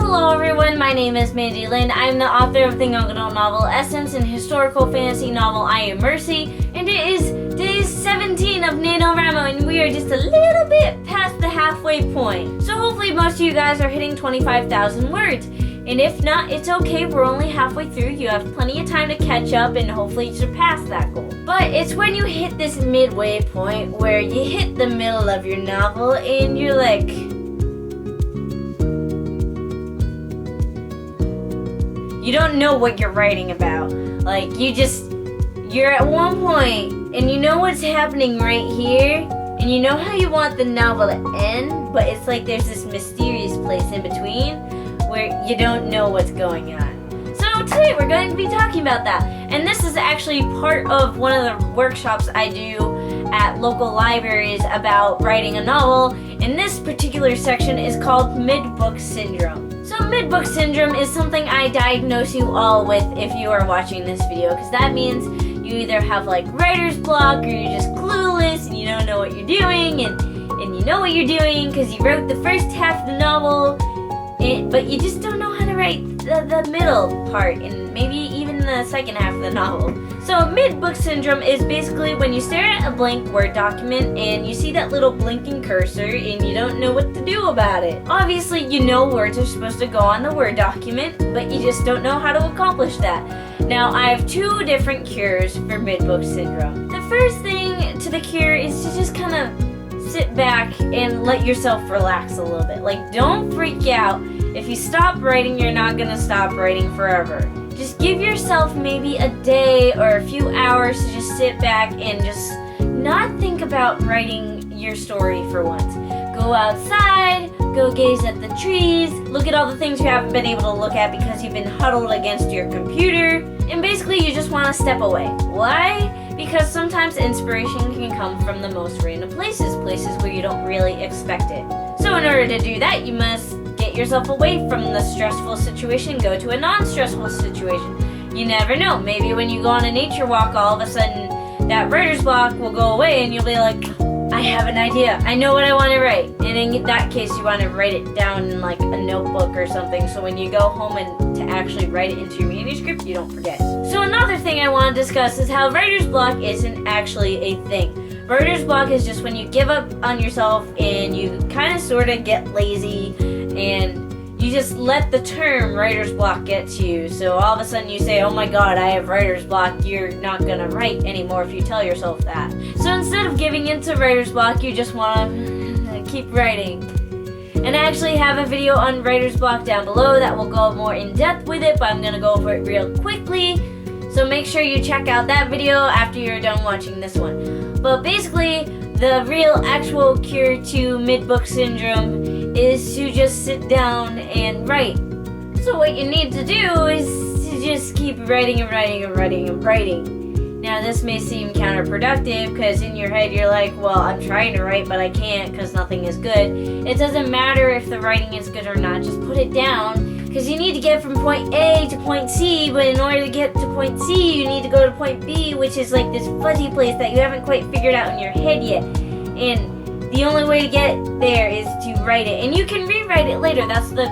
Hello everyone, my name is Mandilynn. I'm the author of the young adult novel Essence and historical fantasy novel I Am Mercy, and it is day 17 of NaNoWriMo, and we are just a little bit past the halfway point. So hopefully most of you guys are hitting 25,000 words. And if not, it's okay, we're only halfway through. You have plenty of time to catch up and hopefully surpass that goal. But it's when you hit this midway point where you hit the middle of your novel and you're like, you don't know what you're writing about. Like, you're at one point and you know what's happening right here, and you know how you want the novel to end, but it's like there's this mysterious place in between where you don't know what's going on. So today we're going to be talking about that. And this is actually part of one of the workshops I do at local libraries about writing a novel. And this particular section is called mid-book syndrome. So mid-book syndrome is something I diagnose you all with if you are watching this video, because that means you either have like writer's block or you're just clueless and you don't know what you're doing, and you know what you're doing because you wrote the first half of the novel, but you just don't know how to write the middle part and maybe even the second half of the novel. So mid-book syndrome is basically when you stare at a blank Word document and you see that little blinking cursor and you don't know what to do about it. Obviously, you know words are supposed to go on the Word document, but you just don't know how to accomplish that. Now, I have two different cures for mid-book syndrome. The first thing to the cure is to just kind of sit back and let yourself relax a little bit. Like, don't freak out. If you stop writing, you're not gonna stop writing forever. Just give yourself maybe a day or a few hours to just sit back and just not think about writing your story for once. Go outside, go gaze at the trees, look at all the things you haven't been able to look at because you've been huddled against your computer, and basically you just want to step away. Why? Because sometimes inspiration can come from the most random places where you don't really expect it. So in order to do that, you must get yourself away from the stressful situation, go to a non-stressful situation. You never know, maybe when you go on a nature walk, all of a sudden that writer's block will go away and you'll be like, I have an idea, I know what I want to write. And in that case, you want to write it down in like a notebook or something, so when you go home and to actually write it into your manuscript, you don't forget. So another thing I want to discuss is how writer's block isn't actually a thing. Writer's block is just when you give up on yourself and you kind of sort of get lazy and you just let the term writer's block get to you. So all of a sudden you say, oh my god, I have writer's block. You're not gonna write anymore if you tell yourself that. So instead of giving into writer's block, you just want to keep writing. And I actually have a video on writer's block down below that will go more in depth with it, but I'm gonna go over it real quickly. So make sure you check out that video after you're done watching this one. But basically, the real actual cure to mid-book syndrome is to just sit down and write. So what you need to do is to just keep writing and writing and writing and writing. Now this may seem counterproductive because in your head you're like, well, I'm trying to write but I can't because nothing is good. It doesn't matter if the writing is good or not, just put it down. Because you need to get from point A to point C, but in order to get to point C, you need to go to point B, which is like this fuzzy place that you haven't quite figured out in your head yet. And the only way to get there is to write it. And you can rewrite it later. That's the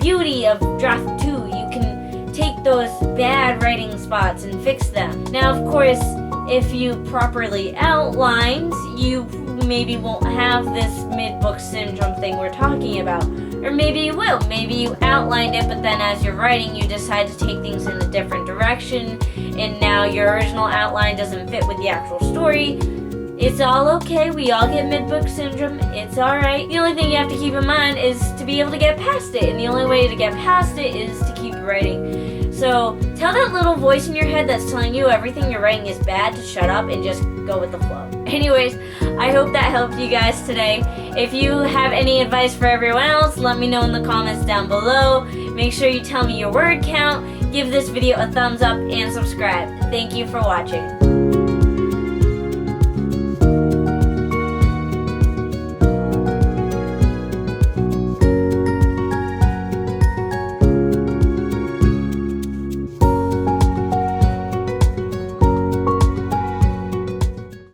beauty of draft 2. You can take those bad writing spots and fix them. Now, of course, if you properly outlined, you maybe won't have this mid-book syndrome thing we're talking about. Or maybe you will. Maybe you outlined it, but then as you're writing, you decide to take things in a different direction, and now your original outline doesn't fit with the actual story. It's all okay. We all get mid-book syndrome. It's alright. The only thing you have to keep in mind is to be able to get past it, and the only way to get past it is to keep writing. So tell that little voice in your head that's telling you everything you're writing is bad to shut up and just go with the flow. Anyways, I hope that helped you guys today. If you have any advice for everyone else, let me know in the comments down below. Make sure you tell me your word count, give this video a thumbs up, and subscribe. Thank you for watching.